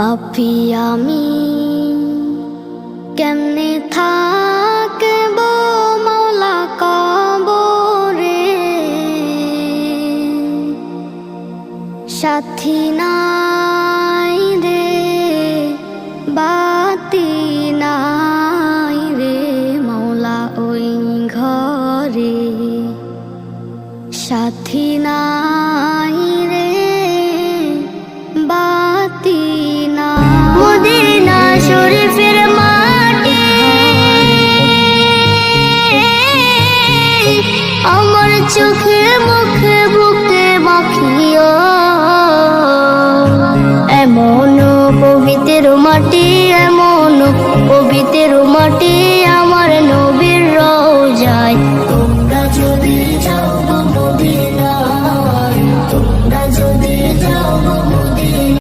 পাপী আমি কেমনে থাকব মওলা কবরে, সাথী নাই রে বাতি নাই রে মওলা ওই ঘরে, সাথী নাই রে বাতি